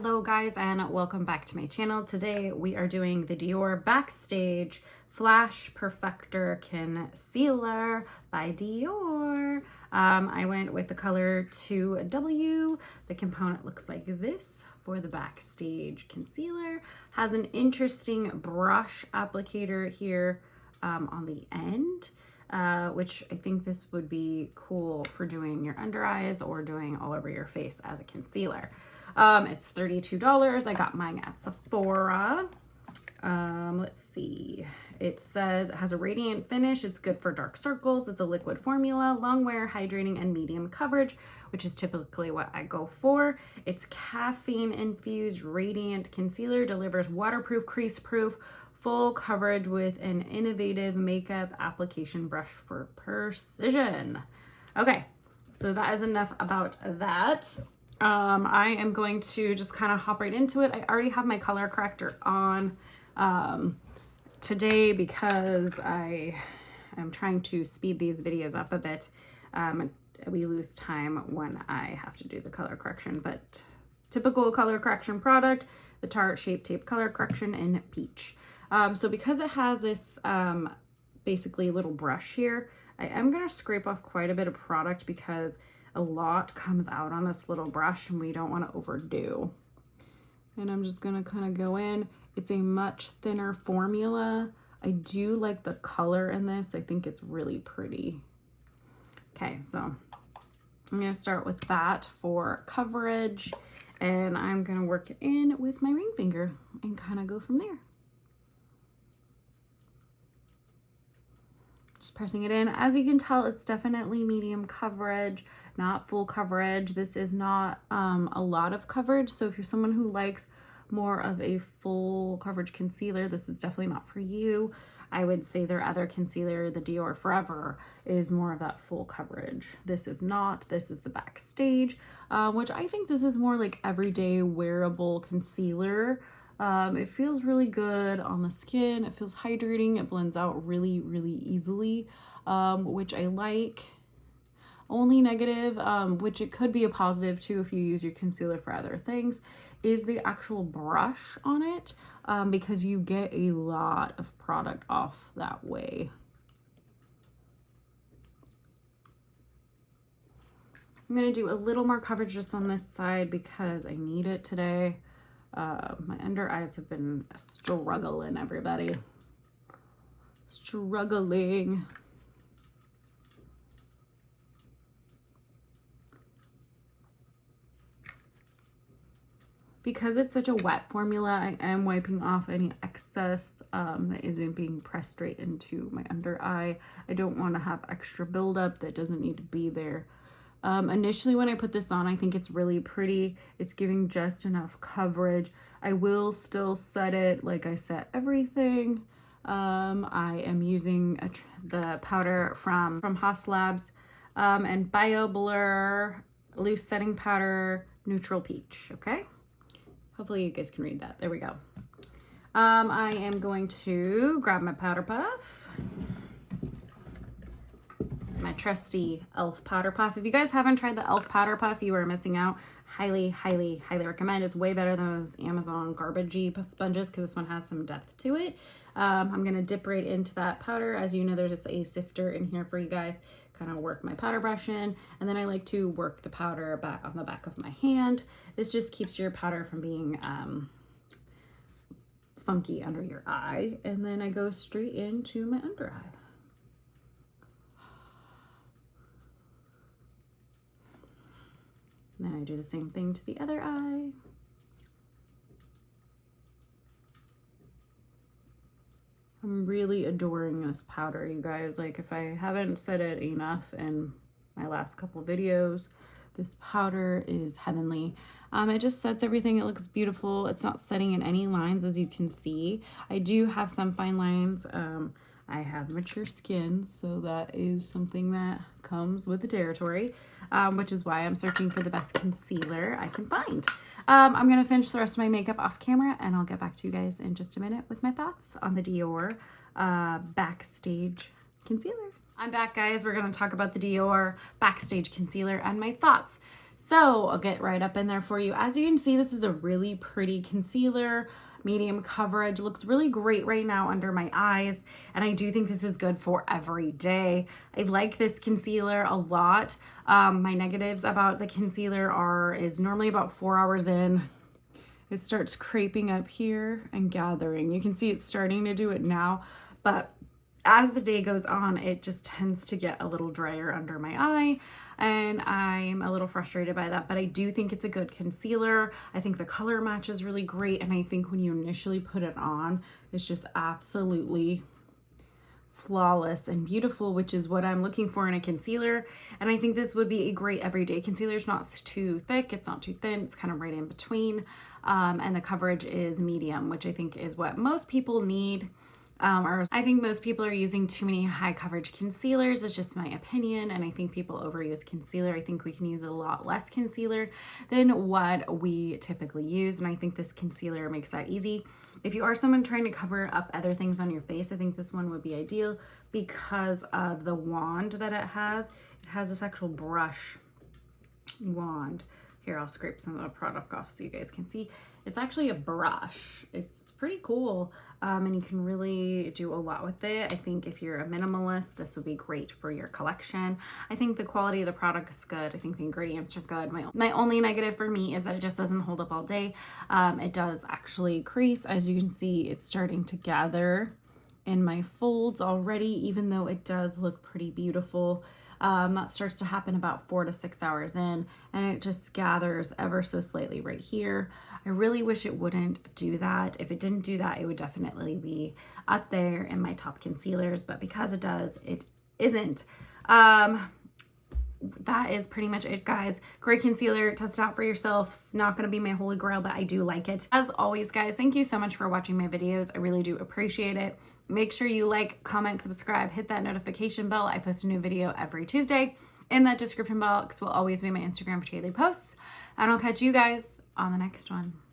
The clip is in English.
Hello guys, and welcome back to my channel. Today we are doing the Dior Backstage Flash Perfector Concealer by Dior. I went with the color 2W. The component looks like this for the Backstage Concealer. Has an interesting brush applicator here on the end. Which I think this would be cool for doing your under eyes or doing all over your face as a concealer. It's $32. I got mine at Sephora. Let's see. It says it has a radiant finish. It's good for dark circles. It's a liquid formula, long wear, hydrating, and medium coverage, which is typically what I go for. It's caffeine infused radiant concealer, delivers waterproof, crease proof, full coverage with an innovative makeup application brush for precision. Okay, so that is enough about that. I am going to just kind of hop right into it. I already have my color corrector on today because I am trying to speed these videos up a bit. We lose time when I have to do the color correction, but typical color correction product, the Tarte Shape Tape Color Correction in Peach. So because it has this basically little brush here, I am going to scrape off quite a bit of product because a lot comes out on this little brush and we don't want to overdo. And I'm just going to kind of go in. It's a much thinner formula. I do like the color in this. I think it's really pretty. Okay, so I'm going to start with that for coverage, and I'm going to work it in with my ring finger and kind of go from there. Just pressing it in. As you can tell, it's definitely medium coverage, not full coverage. This is not a lot of coverage, so if you're someone who likes more of a full coverage concealer, this is definitely not for you. I would say their other concealer, the Dior Forever, is more of that full coverage. This is not. This is the Backstage, which I think this is more like everyday wearable concealer. It feels really good on the skin. It feels hydrating. It blends out really, really easily, which I like. Only negative, which it could be a positive too if you use your concealer for other things, is the actual brush on it, because you get a lot of product off that way. I'm going to do a little more coverage just on this side because I need it today. My under eyes have been struggling, everybody. Struggling. Because it's such a wet formula, I am wiping off any excess that isn't being pressed straight into my under eye. I don't want to have extra buildup that doesn't need to be there. Initially when I put this on, I think it's really pretty. It's giving just enough coverage. I will still set it like I set everything. I am using the powder from Haas Labs and Bio Blur Loose Setting Powder Neutral Peach, okay? Hopefully you guys can read that. There we go. I am going to grab my powder puff. My trusty e.l.f. powder puff. If you guys haven't tried the e.l.f. powder puff, you are missing out. Highly, highly, highly recommend. It's way better than those Amazon garbagey sponges because this one has some depth to it. I'm going to dip right into that powder. As you know, there's just a sifter in here for you guys. Kind of work my powder brush in, and then I like to work the powder back on the back of my hand. This just keeps your powder from being funky under your eye, and then I go straight into my under eye. And then I do the same thing to the other eye. I'm really adoring this powder, you guys. Like, if I haven't said it enough in my last couple videos, this powder is heavenly. It just sets everything. It looks beautiful. It's not setting in any lines, as you can see. I do have some fine lines. I have mature skin, so that is something that comes with the territory, which is why I'm searching for the best concealer I can find. I'm going to finish the rest of my makeup off camera, and I'll get back to you guys in just a minute with my thoughts on the Dior Backstage Concealer. I'm back, guys. We're going to talk about the Dior Backstage Concealer and my thoughts. So I'll get right up in there for you. As you can see, this is a really pretty concealer, medium coverage, looks really great right now under my eyes. And I do think this is good for every day. I like this concealer a lot. My negatives about the concealer is normally about 4 hours in, it starts creping up here and gathering. You can see it's starting to do it now, but as the day goes on, it just tends to get a little drier under my eye, and I'm a little frustrated by that, but I do think it's a good concealer. I think the color match is really great, and I think when you initially put it on, it's just absolutely flawless and beautiful, which is what I'm looking for in a concealer. And I think this would be a great everyday concealer. It's not too thick, it's not too thin, it's kind of right in between. And the coverage is medium, which I think is what most people need. Or I think most people are using too many high coverage concealers. It's just my opinion, and I think people overuse concealer. I think we can use a lot less concealer than what we typically use, and I think this concealer makes that easy. If you are someone trying to cover up other things on your face, I think this one would be ideal because of the wand that it has. It has this actual brush wand. Here, I'll scrape some of the product off so you guys can see. It's actually a brush. It's pretty cool, and you can really do a lot with it. I think if you're a minimalist, this would be great for your collection. I think the quality of the product is good. I think the ingredients are good. My only negative for me is that it just doesn't hold up all day. It does actually crease. As you can see, it's starting to gather in my folds already, even though it does look pretty beautiful. That starts to happen about 4 to 6 hours in, and it just gathers ever so slightly right here. I really wish it wouldn't do that. If it didn't do that, it would definitely be up there in my top concealers, but because it does, it isn't. That is pretty much it, guys. Great concealer. Test it out for yourself. It's not going to be my holy grail, but I do like it. As always, guys, thank you so much for watching my videos. I really do appreciate it. Make sure you like, comment, subscribe, hit that notification bell. I post a new video every Tuesday. In that description box will always be my Instagram for daily posts. And I'll catch you guys on the next one.